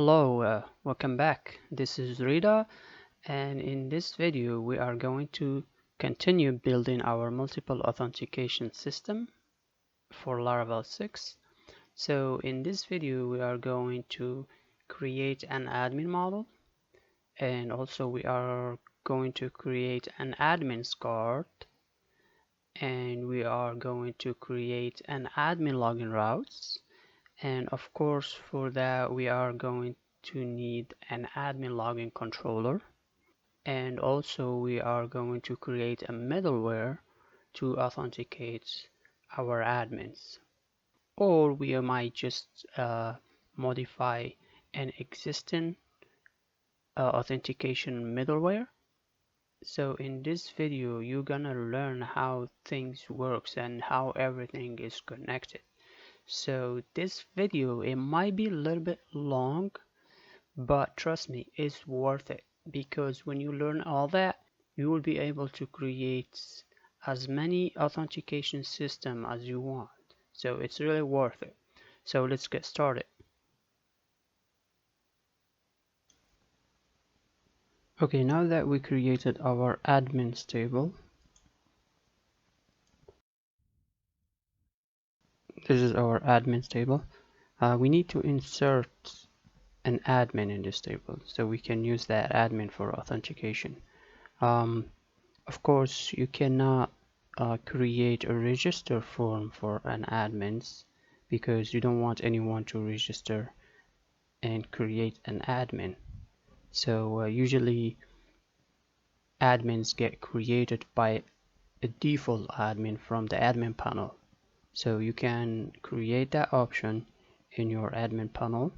Hello, welcome back. This is Rida, and in this video we are going to continue building our multiple authentication system for Laravel 6. So in this video we are going to create an admin model, and also we are going to create an admin's card, and we are going to create an admin login routes. And of course, for that, we are going to need an admin login controller. And also, we are going to create a middleware to authenticate our admins. Or we might just modify an existing authentication middleware. So in this video, you're gonna learn how things works and how everything is connected. So this video, it might be a little bit long, but trust me, it's worth it, because when you learn all that, you will be able to create as many authentication system as you want. So it's really worth it. So let's get started. Okay, now that we created our admins table, this is our admins table. We need to insert an admin in this table so we can use that admin for authentication. Of course, you cannot create a register form for an admins, because you don't want anyone to register and create an admin. So usually admins get created by a default admin from the admin panel. So you can create that option in your admin panel.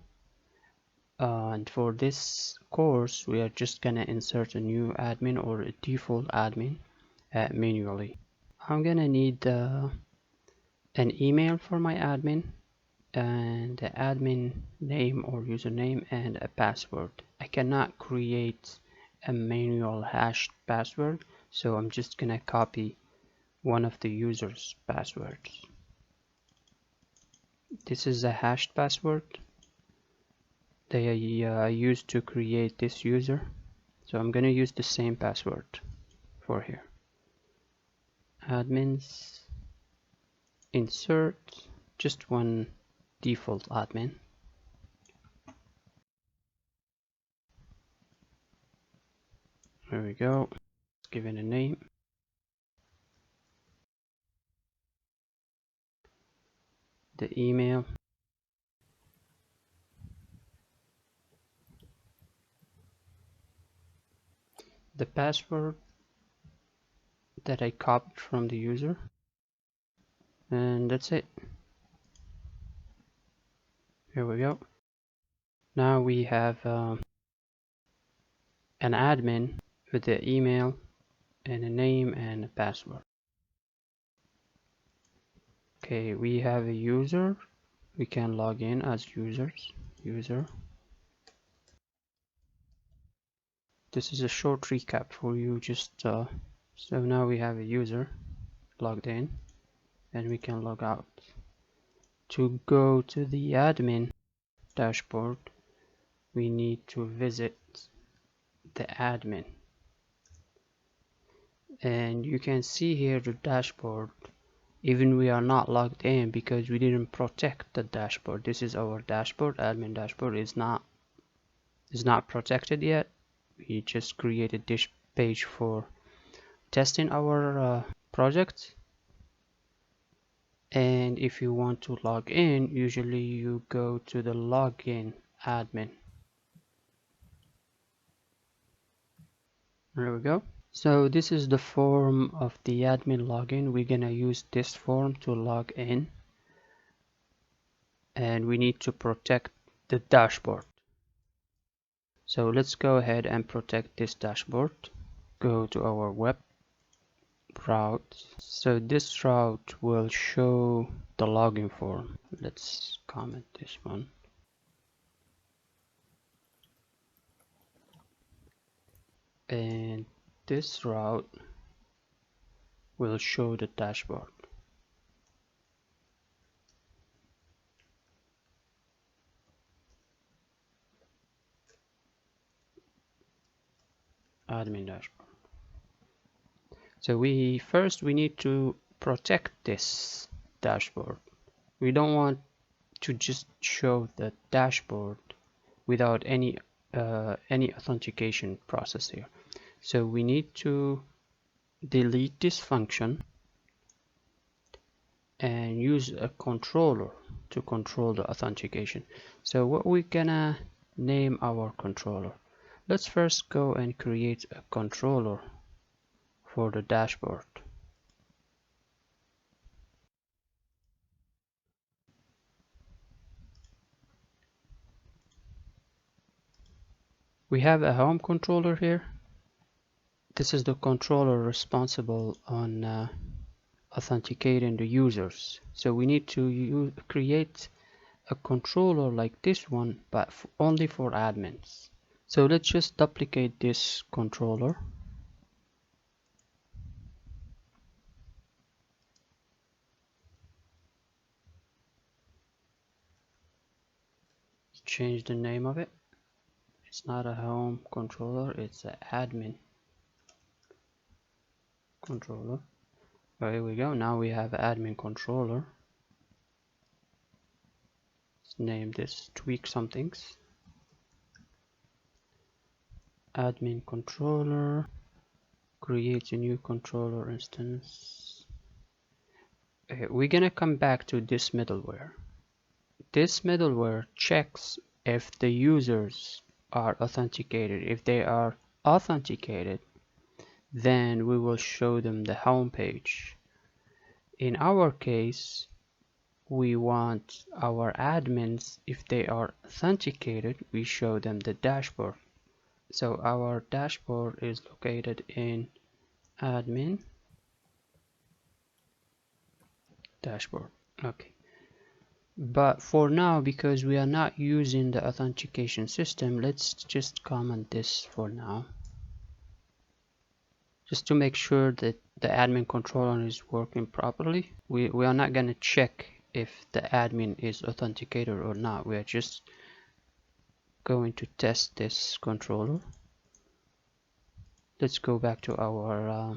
And for this course, we are just gonna insert a new admin or a default admin manually. I'm gonna need an email for my admin, and the admin name or username, and a password. I cannot create a manual hashed password, so I'm just gonna copy one of the user's passwords. This is a hashed password that I used to create this user, so I'm gonna use the same password for here. Admins, insert just one default admin. There we go. Let's give it a name. The email. The password that I copied from the user. And that's it. Here we go. Now we have an admin with the email and a name and a password. Okay, we have a user. We can log in as users. User. This is a short recap for you. So now we have a user logged in, and we can log out. To go to the admin dashboard, we need to visit the admin, and you can see here the dashboard. Even we are not logged in because we didn't protect the dashboard. This is our dashboard. Admin dashboard is not protected yet. We just created this page for testing our project. And if you want to log in, usually you go to the login admin. There we go. So this is the form of the admin login. We're gonna use this form to log in, and we need to protect the dashboard. So let's go ahead and protect this dashboard. Go to our web route. So this route will show the login form. Let's comment this one. And this route will show the dashboard. admin dashboard. So we need to protect this dashboard. We don't want to just show the dashboard without any authentication process here. So we need to delete this function and use a controller to control the authentication. So what we're gonna name our controller. Let's first go and create a controller for the dashboard. We have a home controller here. This is the controller responsible on authenticating the users. So we need to create a controller like this one, but only for admins. So let's just duplicate this controller. Change the name of it. It's not a home controller, it's an admin controller. There we go. Now we have admin controller. Let's name this tweak somethings. Admin controller. Create a new controller instance. Okay, we're gonna come back to this middleware. This middleware checks if the users are authenticated. If they are authenticated, then we will show them the home page. In our case, we want our admins, if they are authenticated, we show them the dashboard. So our dashboard is located in admin dashboard. Okay. But for now, because we are not using the authentication system, let's just comment this for now. Just to make sure that the admin controller is working properly. We are not going to check if the admin is authenticated or not. We are just going to test this controller. Let's go back to our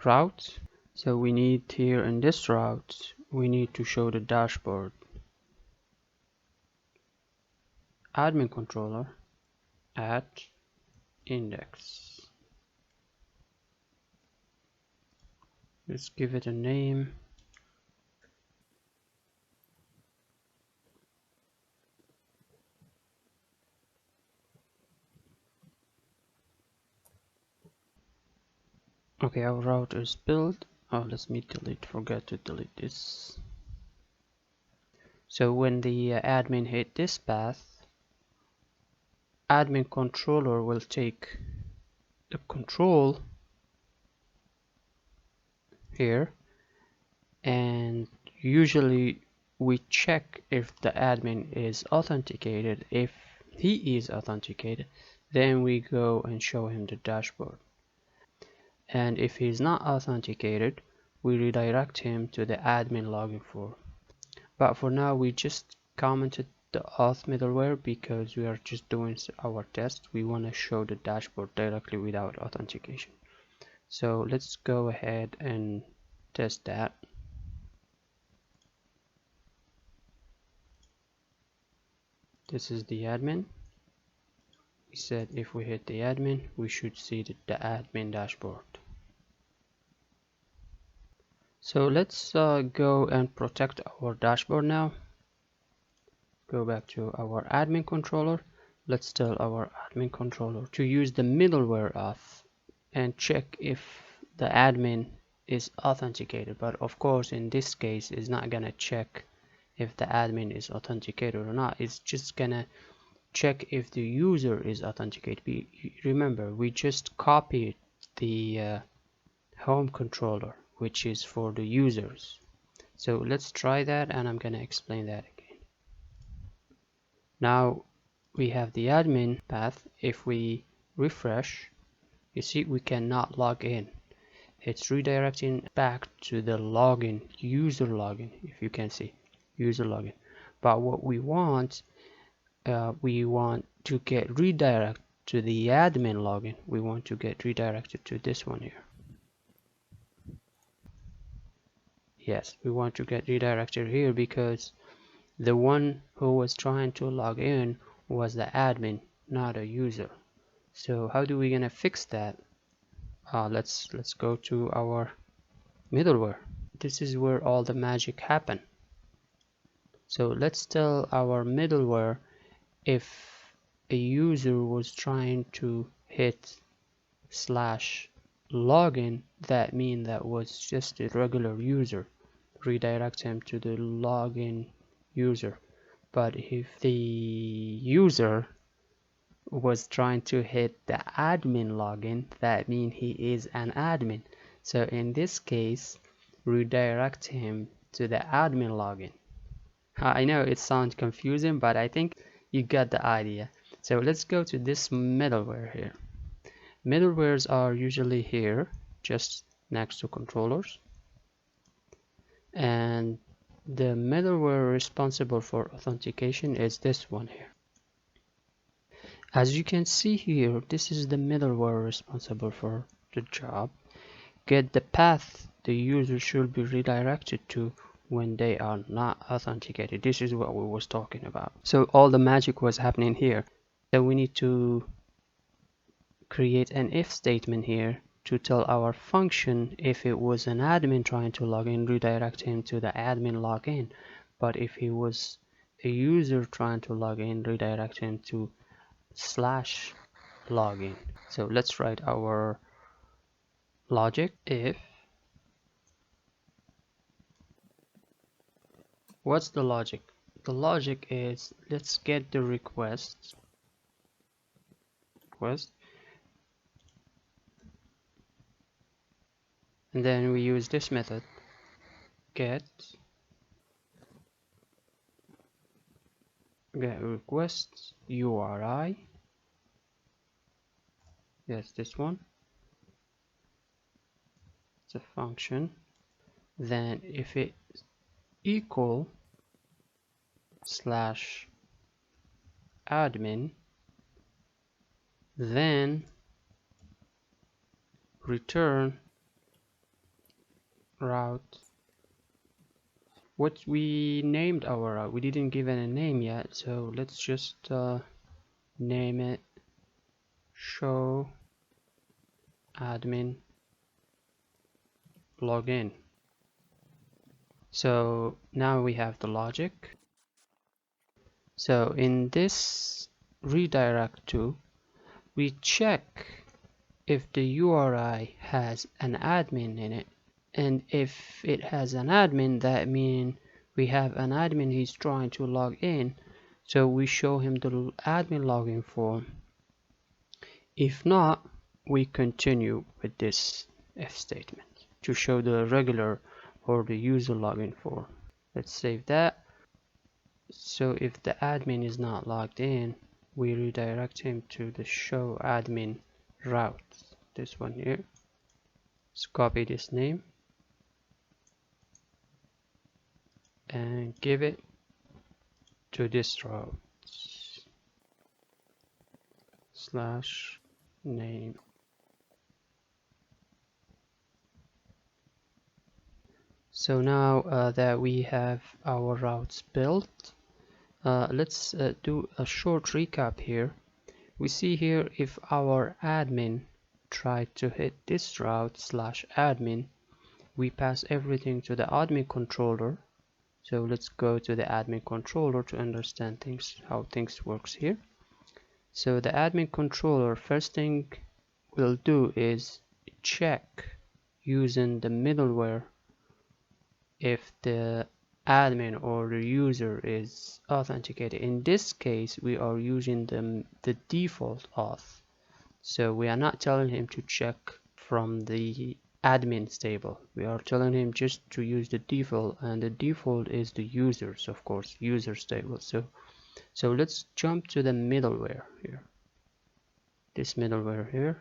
route. So we need here in this route, we need to show the dashboard. Admin controller at index. Let's give it a name. Okay, our route is built. Oh, let me forget to delete this. So when the admin hit this path, admin controller will take the control here, and usually we check if the admin is authenticated. If he is authenticated, then we go and show him the dashboard. And if he's not authenticated, we redirect him to the admin login form. But for now, we just commented the auth middleware because we are just doing our test. We want to show the dashboard directly without authentication. So let's go ahead and test that. This is the admin. We said if we hit the admin, we should see the admin dashboard. So let's go and protect our dashboard now. Go back to our admin controller. Let's tell our admin controller to use the middleware auth and check if the admin is authenticated. But of course, in this case, it's not gonna check if the admin is authenticated or not. It's just gonna check if the user is authenticated. Remember, we just copied the home controller, which is for the users. So let's try that, and I'm gonna explain that again. Now we have the admin path. If we refresh, you see we cannot log in. It's redirecting back to the login, user login, if you can see, user login. But what we want to get redirect to the admin login, we want to get redirected to this one here. Yes, we want to get redirected here because the one who was trying to log in was the admin, not a user. So how do we gonna fix that? Let's go to our middleware. This is where all the magic happen. So let's tell our middleware if a user was trying to hit slash login, that mean that was just a regular user. Redirect him to the login user. But if the user was trying to hit the admin login, that means he is an admin. So in this case, redirect him to the admin login. I know it sounds confusing, but I think you got the idea. So let's go to this middleware here. Middlewares are usually here, just next to controllers. And the middleware responsible for authentication is this one here. As you can see here, this is the middleware responsible for the job. Get the path the user should be redirected to when they are not authenticated. This is what we was talking about. So all the magic was happening here. So we need to create an if statement here to tell our function if it was an admin trying to log in, redirect him to the admin login. But if he was a user trying to log in, redirect him to slash login. So let's write our logic. If, what's the logic? The logic is, let's get the request, and then we use this method, get request URI. Yes, this one. It's a function. Then if it equal slash admin, then return route. What we named our route, we didn't give it a name yet, so let's just name it show admin login. So now we have the logic. So in this redirect to, we check if the URI has an admin in it, and if it has an admin, that means we have an admin he's trying to log in, so we show him the admin login form. If not, we continue with this if statement to show the regular or the user login form. Let's save that. So if the admin is not logged in, we redirect him to the show admin route. This one here. Let's copy this name and give it to this route slash name. So now that we have our routes built, let's do a short recap here. We see here if our admin tried to hit this route slash admin, we pass everything to the admin controller. So let's go to the admin controller to understand things, how things works here. So the admin controller, first thing we'll do is check using the middleware if the admin or the user is authenticated. In this case, we are using the default auth. So we are not telling him to check from the admin table. We are telling him just to use the default, and the default is the users, of course, users table. So let's jump to the middleware here. This middleware here.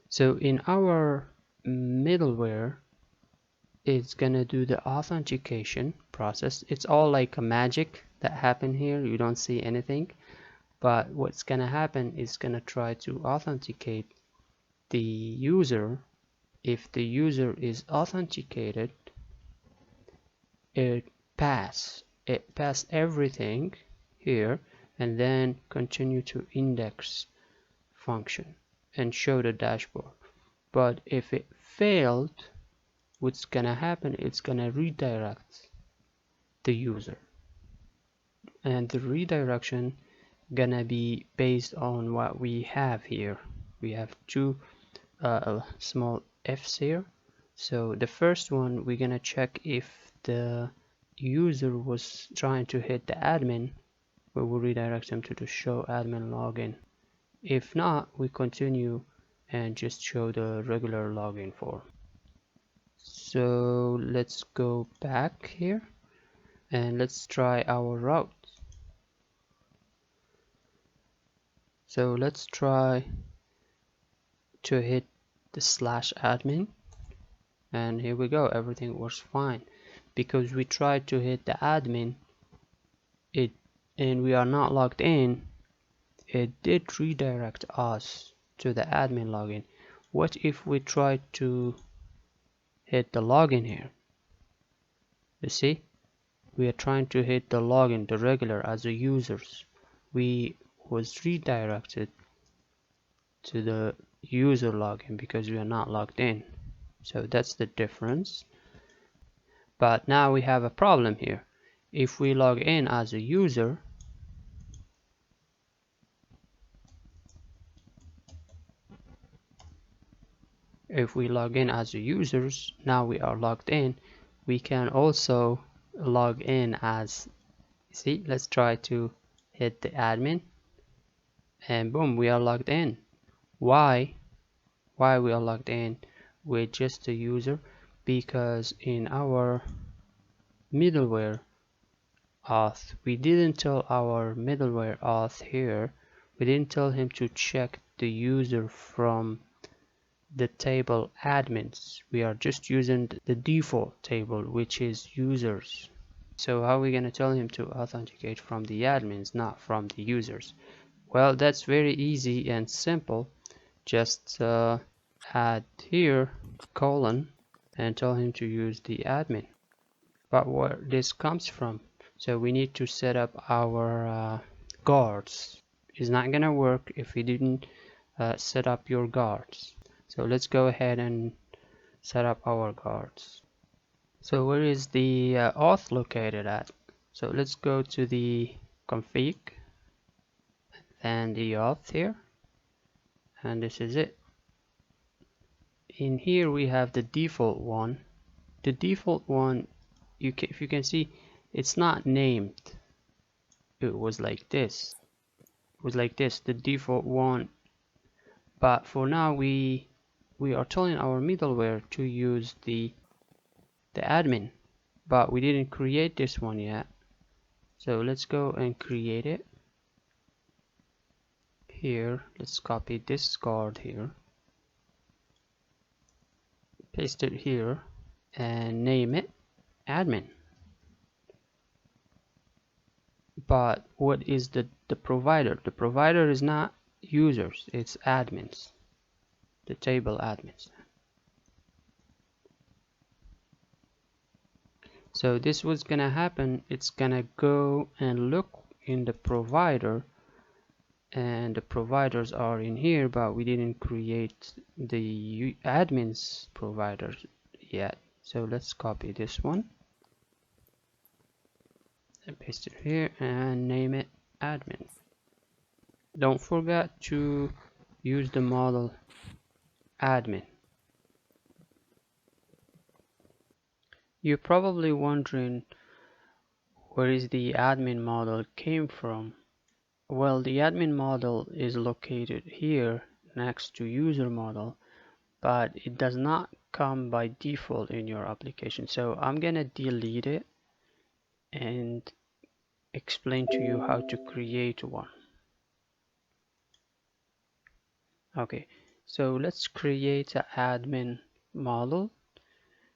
So in our middleware, it's gonna do the authentication process. It's all like a magic that happened here. You don't see anything, But what's gonna happen is gonna try to authenticate the user. If the user is authenticated, it pass everything here and then continue to index function and show the dashboard. But if it failed, what's gonna happen, it's gonna redirect the user, and the redirection gonna be based on what we have here. We have two small f's here. So the first one, we're gonna check if the user was trying to hit the admin, we will redirect them to the show admin login. If not, we continue and just show the regular login form. So let's go back here and let's try our route. So let's try to hit the /admin, and here we go, everything was fine. Because we tried to hit the admin and we are not logged in, it did redirect us to the admin login. What if we tried to hit the login here? You see, we are trying to hit the login, the regular, as a users. We was redirected to the user login because we are not logged in. So that's the difference. But now we have a problem here. If we log in as a user, now we are logged in, we can also log in as, see, let's try to hit the admin, and boom, we are logged in. Why we are logged in with just a user? Because in our middleware auth, we didn't tell our middleware auth here, we didn't tell him to check the user from the table admins. We are just using the default table, which is users. So how are we going to tell him to authenticate from the admins, not from the users? Well, that's very easy and simple. Just add here colon and tell him to use the admin. But where this comes from, so we need to set up our guards. It's not gonna work if we didn't set up your guards. So let's go ahead and set up our guards. So where is the auth located at? So let's go to the config and the auth here, and this is it. In here we have the default one. The default one, if you can see, it's not named. It was like this. The default one. But for now we are telling our middleware to use the admin, but we didn't create this one yet. So let's go and create it. Here, let's copy this guard here, paste it here, and name it admin. But what is the provider? The provider is not users, it's admins, the table admins. So this was gonna happen, it's gonna go and look in the provider, and the providers are in here, but we didn't create the admins providers yet. So let's copy this one and paste it here and name it admin. Don't forget to use the model admin. You're probably wondering where is the admin model came from. Well, the admin model is located here next to user model, but it does not come by default in your application. So I'm gonna delete it and explain to you how to create one. Okay, so let's create an admin model.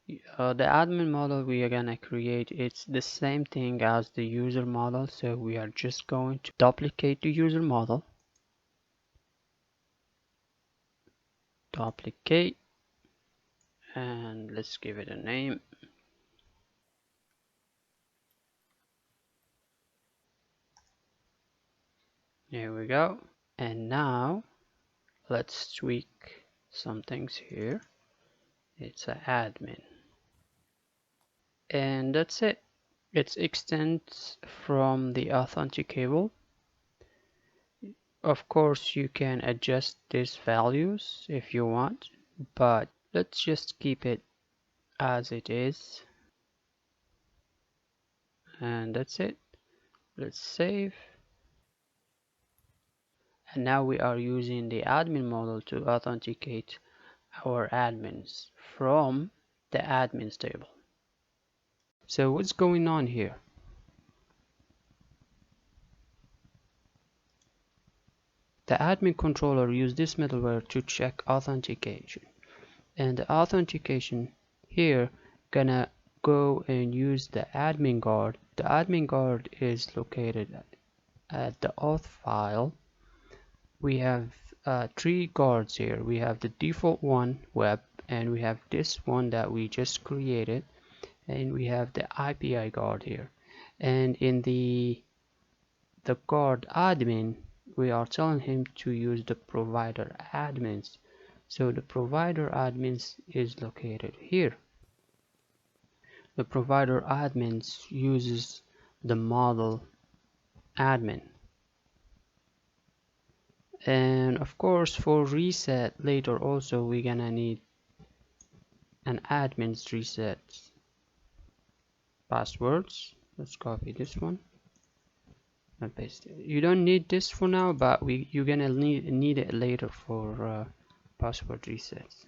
The admin model we are gonna create, it's the same thing as the user model, so we are just going to duplicate the user model, duplicate, and let's give it a name. Here we go. And now let's tweak some things here. It's an admin, and that's it. It extends from the authenticable. Of course, you can adjust these values if you want, but let's just keep it as it is. And that's it. Let's save. And now we are using the admin model to authenticate our admins from the admins table. So what's going on here? The admin controller used this middleware to check authentication. And the authentication here gonna go and use the admin guard. The admin guard is located at the auth file. We have three guards here. We have the default one, web, and we have this one that we just created, and we have the API guard here. And in the guard admin, we are telling him to use the provider admins. So the provider admins is located here. The provider admins uses the model admin. And of course, for reset later also we're gonna need an admin's reset passwords. Let's copy this one and paste it. You don't need this for now, but you're gonna need it later for password resets.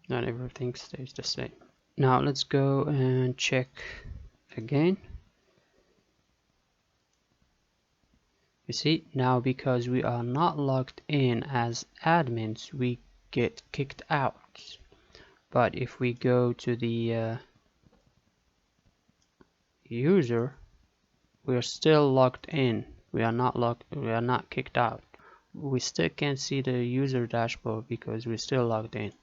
Not everything stays the same. Now let's go and check again. You see, now because we are not logged in as admins, we get kicked out. But if we go to the user, we are still logged in. We are not kicked out. We still can't see the user dashboard because we're still logged in.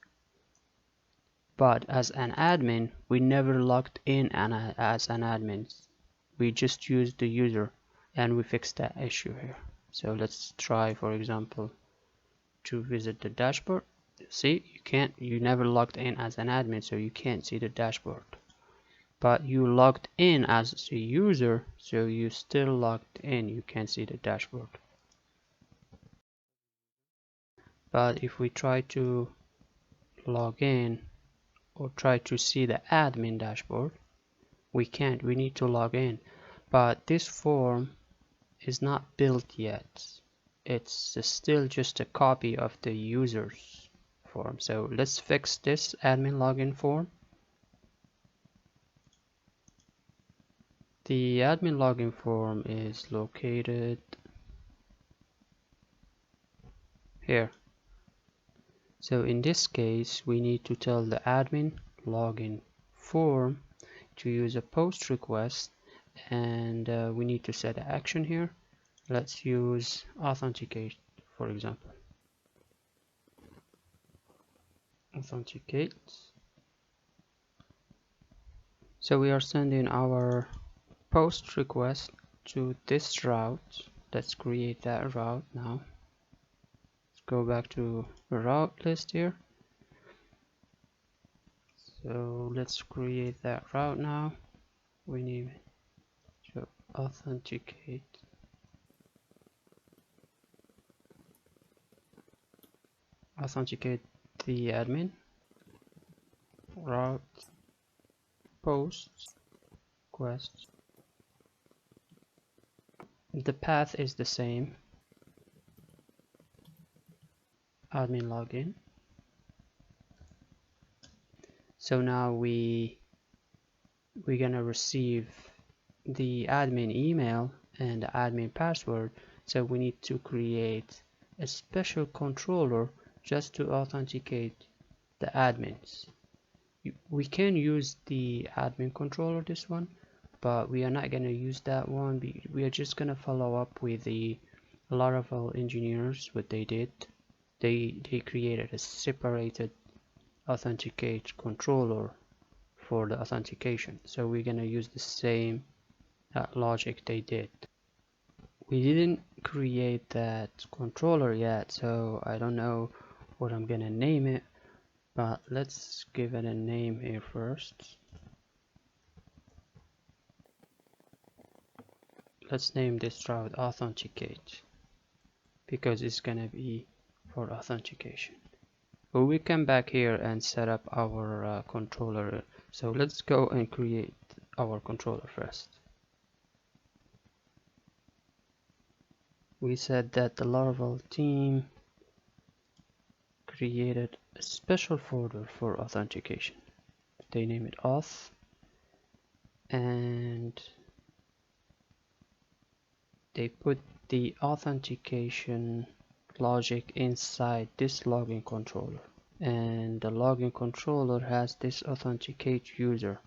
But as an admin, we never logged in as an admin. We just used the user, and we fixed that issue here. So let's try, for example, to visit the dashboard. See, you never logged in as an admin, so you can't see the dashboard. But you logged in as a user, so you still logged in. You can see the dashboard. But if we try to log in or try to see the admin dashboard, we can't. We need to log in. But this form is not built yet. It's still just a copy of the user's form. So let's fix this admin login form. The admin login form is located here. So in this case, we need to tell the admin login form to use a post request, and we need to set an action here. Let's use authenticate, for example. Authenticate. So we are sending our post request to this route. Let's create that route now. Let's go back to the route list here. So let's create that route now. We need to authenticate. Authenticate the admin. Route post request. The path is the same. Admin login. So now we're gonna receive the admin email and the admin password. So we need to create a special controller just to authenticate the admins. We can use the admin controller, this one, but we are not going to use that one. We are just going to follow up with the Laravel engineers. What they did, they created a separated authenticate controller for the authentication. So we're going to use the same logic they did. We didn't create that controller yet, so I don't know what I'm going to name it, but let's give it a name here first. Let's name this route authenticate because it's gonna be for authentication. But we come back here and set up our controller. So let's go and create our controller first. We said that the Laravel team created a special folder for authentication. They name it auth, and they put the authentication logic inside this login controller, and the login controller has this authenticate user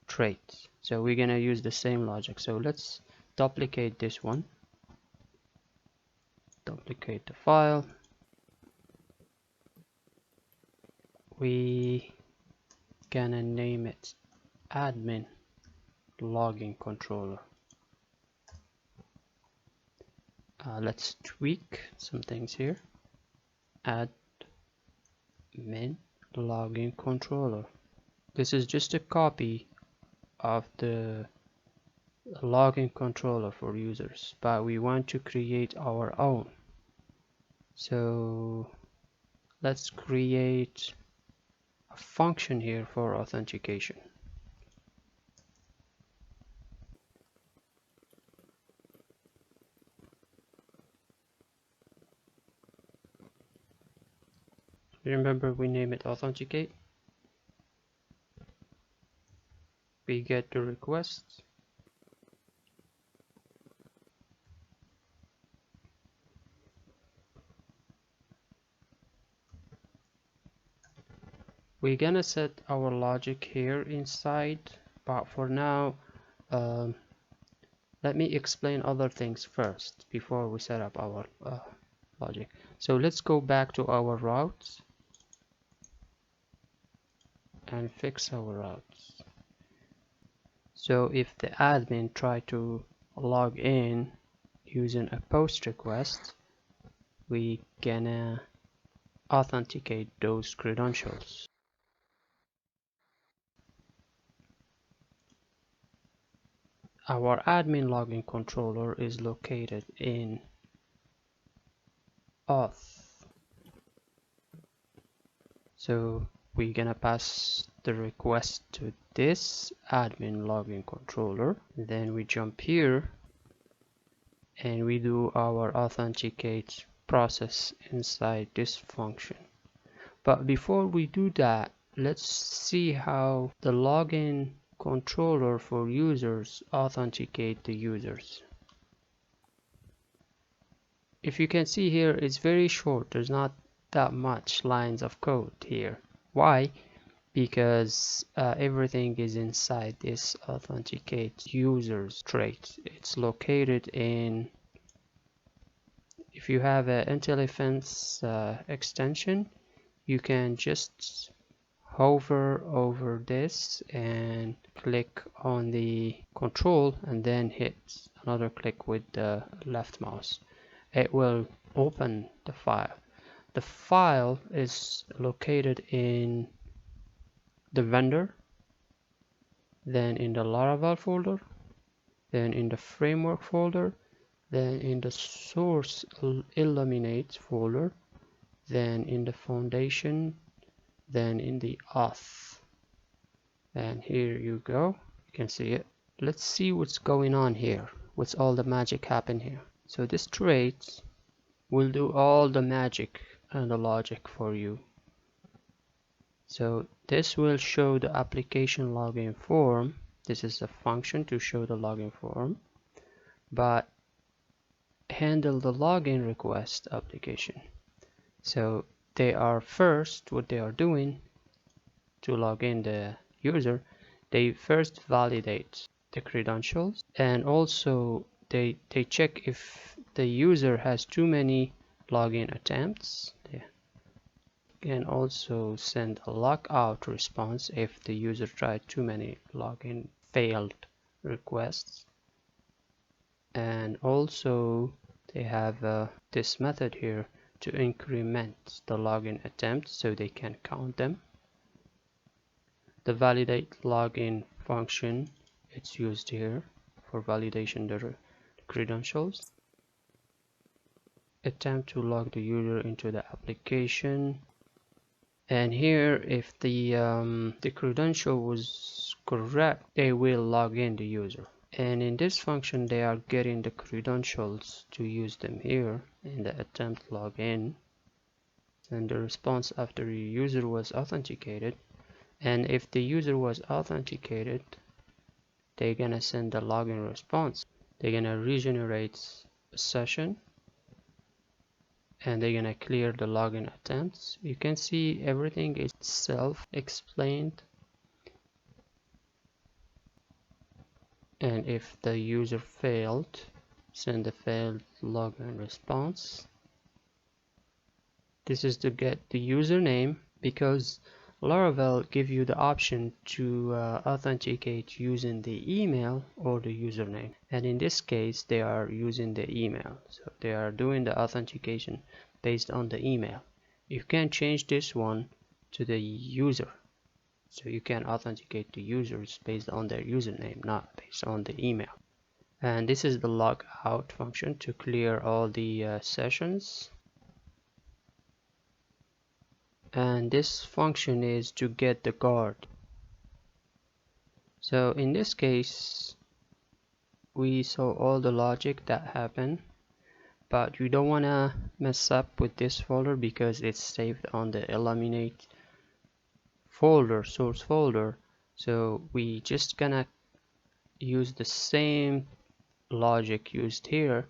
trait. So we're gonna use the same logic. So let's duplicate this one, duplicate the file. We gonna name it admin login controller. Let's tweak some things here. Admin login controller. This is just a copy of the login controller for users, but we want to create our own. So let's create a function here for authentication. Remember, we name it authenticate. We get the request. We're gonna set our logic here inside, but for now, let me explain other things first before we set up our logic. So let's go back to our routes and fix our routes. So if the admin try to log in using a post request, we gonna authenticate those credentials. Our admin login controller is located in auth. So we're gonna pass the request to this admin login controller. Then we jump here and we do our authenticate process inside this function. But before we do that, let's see how the login controller for users authenticate the users. If you can see here, it's very short. There's not that much lines of code here. Why? Because everything is inside this authenticate users trait. It's located in, if you have an IntelliFence extension, you can just hover over this and click on the control and then hit another click with the left mouse. It will open the file. The file is located in the vendor, then in the Laravel folder, then in the framework folder, then in the source illuminate folder, then in the foundation, then in the auth. And here you go, you can see it. Let's see what's going on here. What's all the magic happen here? So this trait will do all the magic and the logic for you. So this will show the application login form. This is a function to show the login form, but handle the login request application. So they are first, what they are doing to log in the user, they first validate the credentials, and also they check if the user has too many login attempts. They can also send a logout response if the user tried too many login failed requests. And also they have this method here to increment the login attempts so they can count them. The validate login function, it's used here for validation the credentials. Attempt to log the user into the application, and here if the credential was correct, they will log in the user. And in this function they are getting the credentials to use them here in the attempt login, and the response after the user was authenticated. And if the user was authenticated, they're gonna send the login response. They're gonna regenerate a session, and they're gonna clear the login attempts. You can see everything is self-explained. And if the user failed, send the failed login response. This is to get the username, because Laravel gives you the option to authenticate using the email or the username, and in this case they are using the email, so they are doing the authentication based on the email. You can change this one to the user, so you can authenticate the users based on their username, not based on the email. And this is the logout function to clear all the sessions. And this function is to get the guard. So in this case we saw all the logic that happened, but you don't want to mess up with this folder because it's saved on the eliminate folder, source folder. So we just gonna use the same logic used here.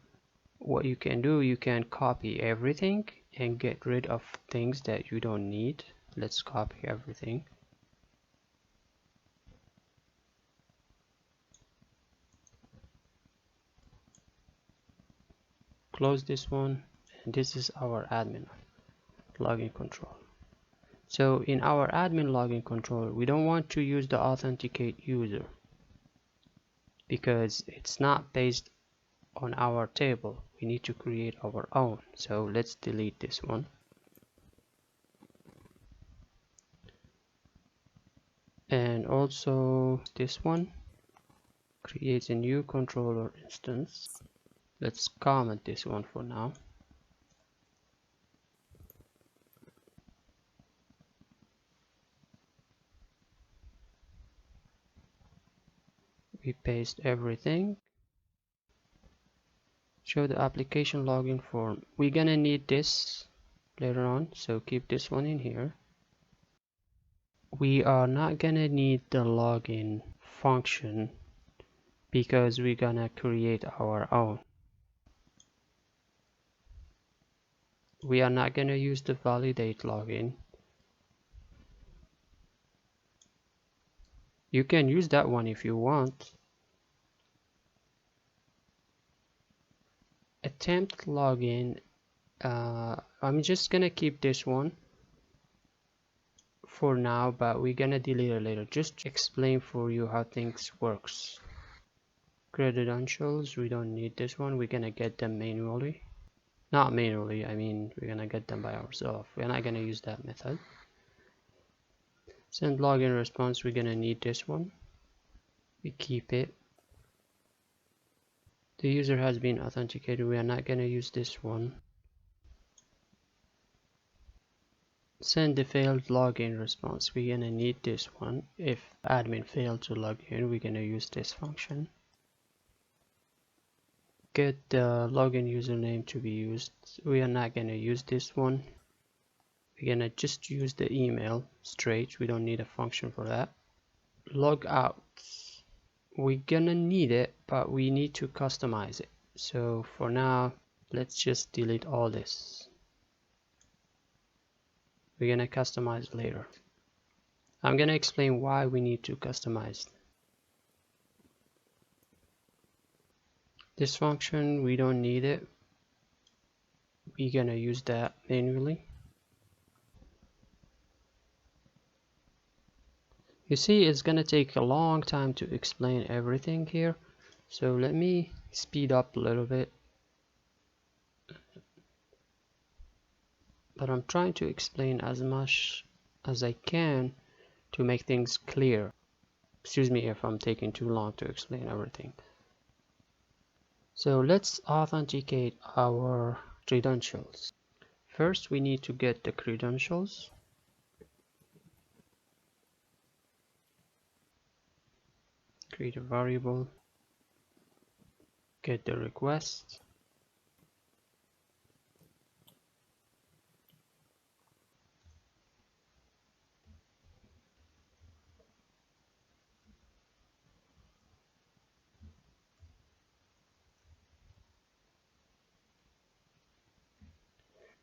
What you can do, you can copy everything and get rid of things that you don't need. Let's copy everything. Close this one, and this is our admin login control. So in our admin login control, we don't want to use the authenticate user because it's not based on our table. We need to create our own. So let's delete this one. And also this one, create a new controller instance. Let's comment this one for now. We paste everything. Show the application login form. We're gonna need this later on, so keep this one in here. We are not gonna need the login function because we're gonna create our own. We are not gonna use the validate login. You can use that one if you want. Attempt login, I'm just gonna keep this one for now, but we're gonna delete it later, just to explain for you how things works. Credentials, we don't need this one. We're gonna get them manually. Not manually, I mean we're gonna get them by ourselves. We're not gonna use that method. Send login response, we're gonna need this one. We keep it. The user has been authenticated. We are not gonna use this one. Send the failed login response. We're gonna need this one. If admin failed to log in, we're gonna use this function. Get the login username to be used. We are not gonna use this one. We're gonna just use the email straight. We don't need a function for that. Log out. We're gonna need it, but we need to customize it. So for now, Let's just delete all this. We're gonna customize later. I'm gonna explain why we need to customize. This function, we don't need it. We're gonna use that manually. You see, it's gonna take a long time to explain everything here. So let me speed up a little bit. But I'm trying to explain as much as I can to make things clear. Excuse me if I'm taking too long to explain everything. So let's authenticate our credentials. First, we need to get the credentials. Create a variable. Get the request.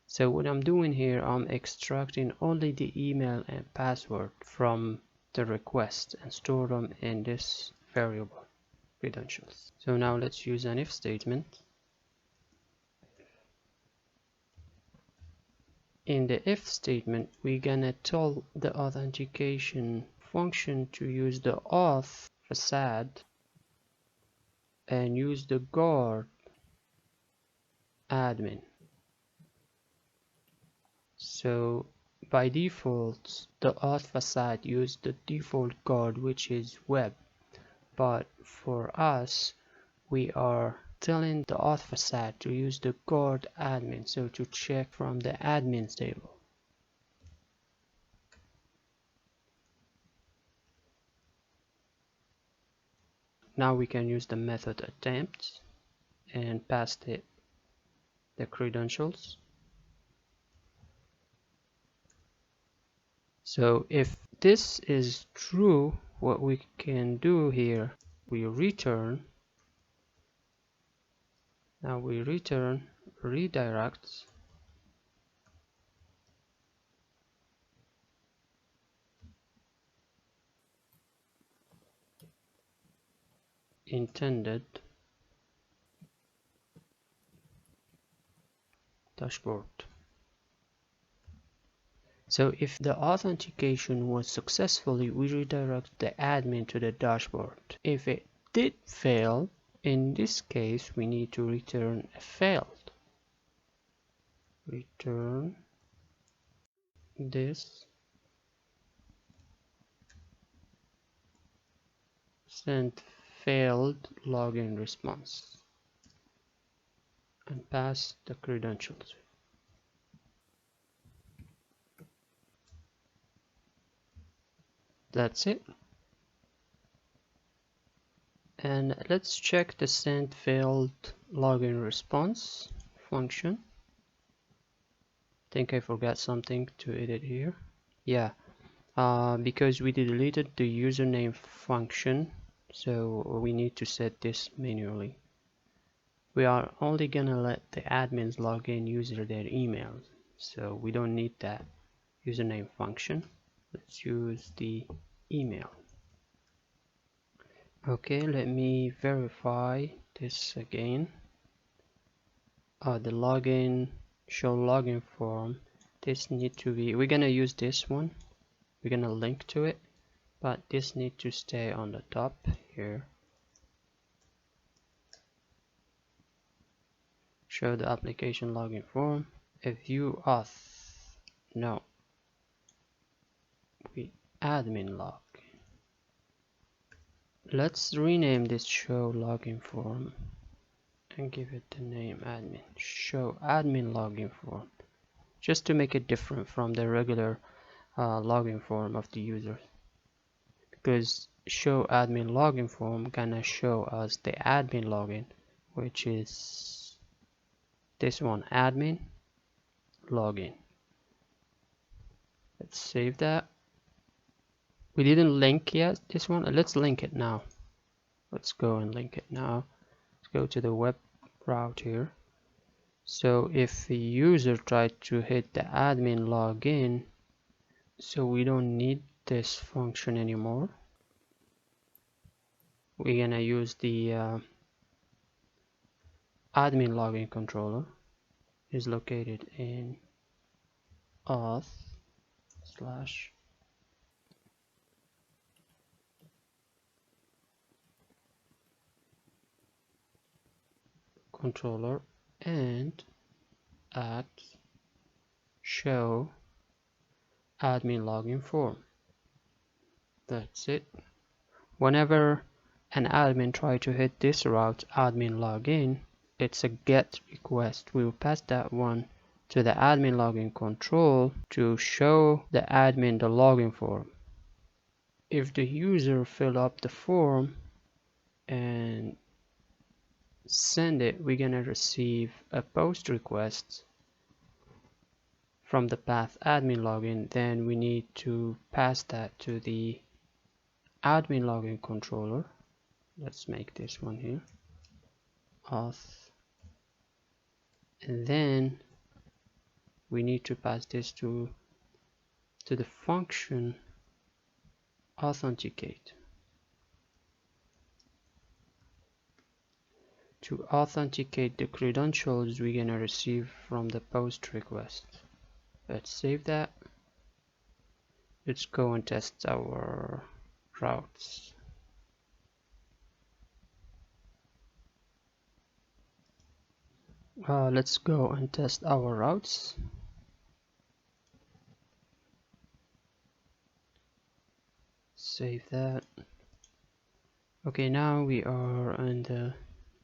So what I'm doing here, I'm extracting only the email and password from the request and store them in this variable credentials. So now let's use an if statement. In the if statement, we're gonna tell the authentication function to use the auth facade and use the guard admin. So by default, the auth facade uses the default guard, which is web. But for us, we are telling the auth facade to use the guard admin, so to check from the admins table. Now we can use the method attempt and pass the credentials. So if this is true, what we can do here, we return. Now we return redirects intended dashboard. So if the authentication was successfully, we redirect the admin to the dashboard. If it did fail, in this case, we need to return a failed. Return this, send failed login response, and pass the credentials. That's it. And let's check the send failed login response function. I think I forgot something to edit here. Yeah, because we deleted the username function, so we need to set this manually. We are only gonna let the admins log in using their emails, so we don't need that username function. Let's use the email. Okay, let me verify this again. The login, show login form, this need to be, we're gonna use this one, we're gonna link to it, but this need to stay on the top here. Show the application login form. A view auth, no, we admin log. Let's rename this show login form and give it the name admin. Show admin login form, just to make it different from the regular login form of the user, because show admin login form gonna show us the admin login, which is this one, admin login. Let's save that. We didn't link yet this one. Let's link it now. Let's go and link it now. Let's go to the web route here. So if the user tried to hit the admin login, so we don't need this function anymore. We're gonna use the admin login controller. Is located in auth slash controller and at show admin login form. That's it. Whenever an admin try to hit this route admin login, it's a get request. We will pass that one to the admin login control to show the admin the login form. If the user fill up the form and send it, we're gonna receive a post request from the path admin login. Then we need to pass that to the admin login controller. Let's make this one here auth, and then we need to pass this to the function authenticate. To authenticate the credentials we're gonna receive from the post request. Let's save that. Let's go and test our routes. Let's go and test our routes. Save that. Okay, now we are on the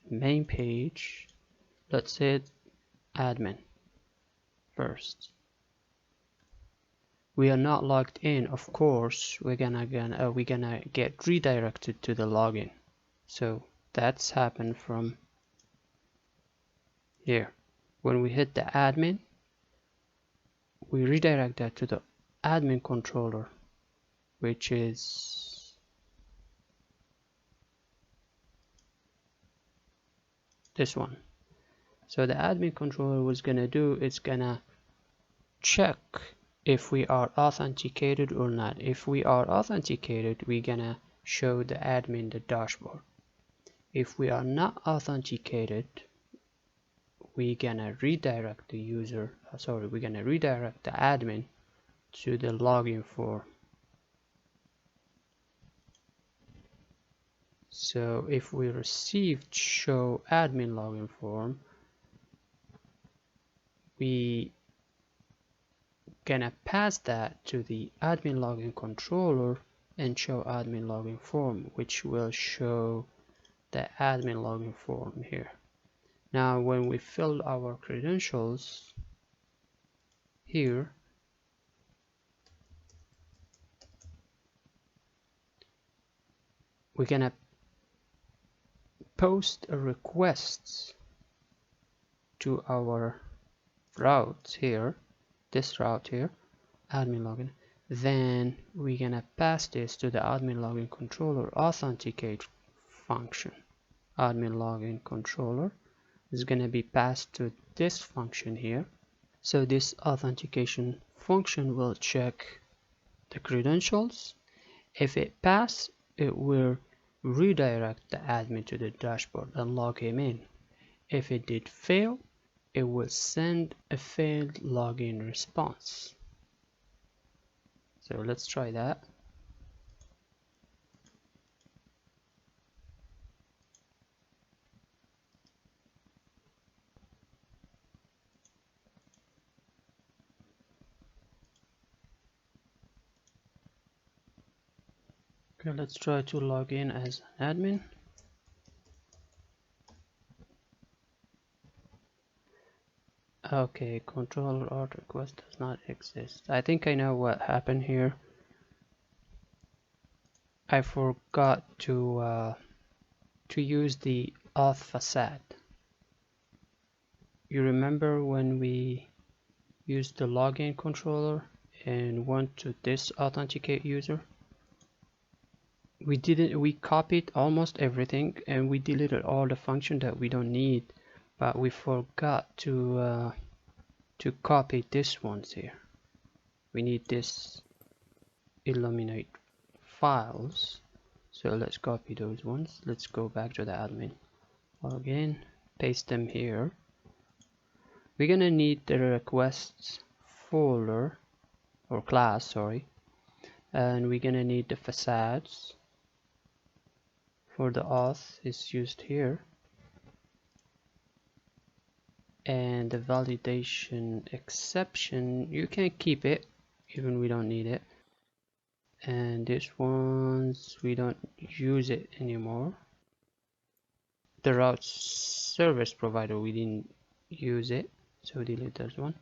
main page. Let's hit admin first. We are not logged in, of course. We're gonna get redirected to the login. So that's happened from here. When we hit the admin, we redirect that to the admin controller, which is this one. So the admin controller was gonna do, it's gonna check if we are authenticated or not. If we are authenticated, we're gonna show the admin the dashboard. If we are not authenticated, we're gonna redirect the user, we're gonna redirect the admin to the login form. So if we received show admin login form, we gonna pass that to the admin login controller and show admin login form, which will show the admin login form here. Now when we fill our credentials here, we're gonna post a request to our route here, this route here, admin login. Then we're gonna pass this to the admin login controller authenticate function. Admin login controller is gonna be passed to this function here. So this authentication function will check the credentials. If it passes, it will redirect the admin to the dashboard and log him in. If it did fail, it will send a failed login response. So let's try that. Okay, let's try to log in as an admin. Okay, controller auth request does not exist. I think I know what happened here. I forgot to use the auth facade. You remember when we used the login controller and went to this authenticate user? We copied almost everything and we deleted all the function that we don't need. but we forgot to copy this ones here. We need this illuminate files, so let's copy those ones. Let's go back to the admin login, paste them here. We're gonna need the requests folder or class, sorry, and we're gonna need the facades. For the auth is used here, and the validation exception, you can keep it even we don't need it, and this ones we don't use it anymore. The route service provider, we didn't use it, so delete that one.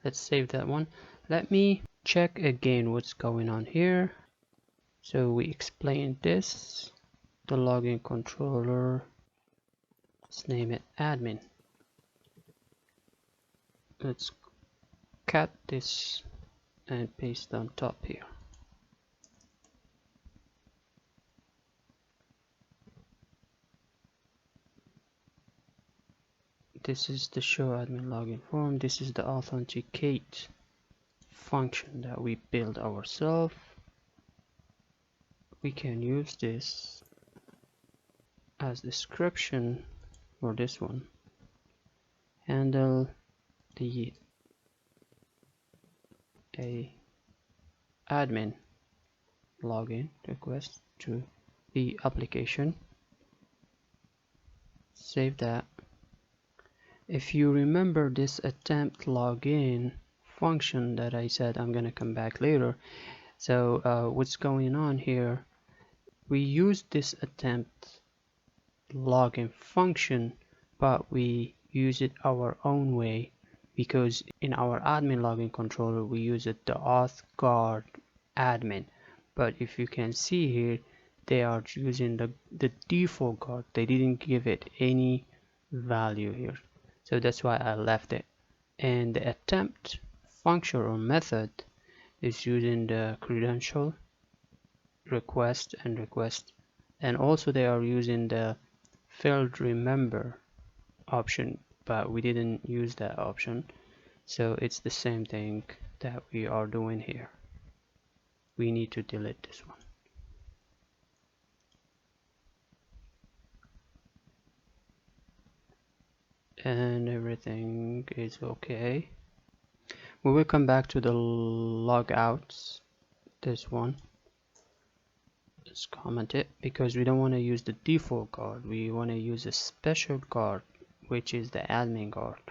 Let's save that one. Let me check again what's going on here. So we explained this, the login controller, let's name it admin. Let's cut this and paste on top here. This is the show admin login form. This is the authenticate function that we build ourselves. We can use this as description for this one. Handle the admin login request to the application. Save that. If you remember this attempt login function that I said I'm gonna come back later, so what's going on here, we use this attempt login function, but we use it our own way, because in our admin login controller we use it the auth guard admin. But if you can see here, they are using the default guard. They didn't give it any value here, so that's why I left it. And the attempt function or method is using the credential request, and also they are using the failed remember option, but we didn't use that option, so it's the same thing that we are doing here. We need to delete this one. And everything is okay. We will come back to the logouts, this one. Let's comment it, because we don't want to use the default guard. We want to use a special guard, which is the admin guard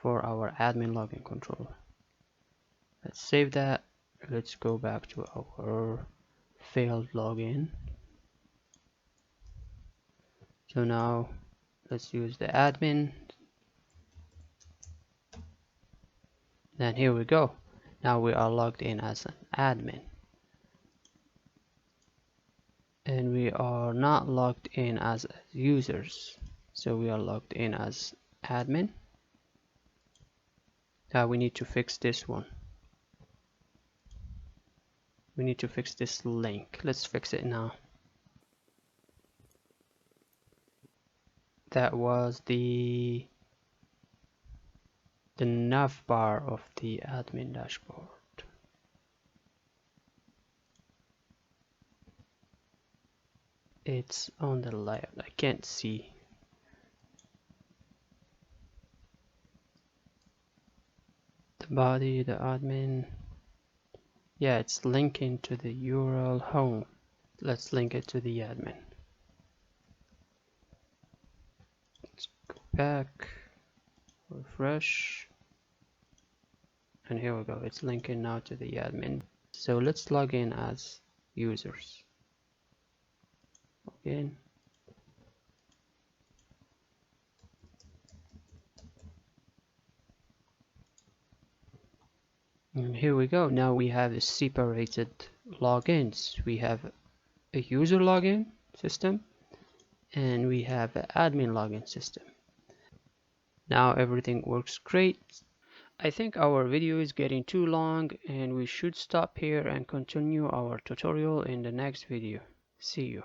for our admin login controller. Let's save that. Let's go back to our failed login. So now let's use the admin. Then here we go. Now we are logged in as an admin. And we are not logged in as users. So we are logged in as admin. Now we need to fix this one. We need to fix this link. Let's fix it now. That was the nav bar of the admin dashboard. It's on the layout. I can't see. The body, the admin. Yeah, it's linking to the URL home. Let's link it to the admin. Let's go back, refresh, and here we go. It's linking now to the admin. So let's log in as users. Login. And here we go. Now we have separated logins. We have a user login system and we have an admin login system. Now everything works great. I think our video is getting too long and we should stop here and continue our tutorial in the next video. See you.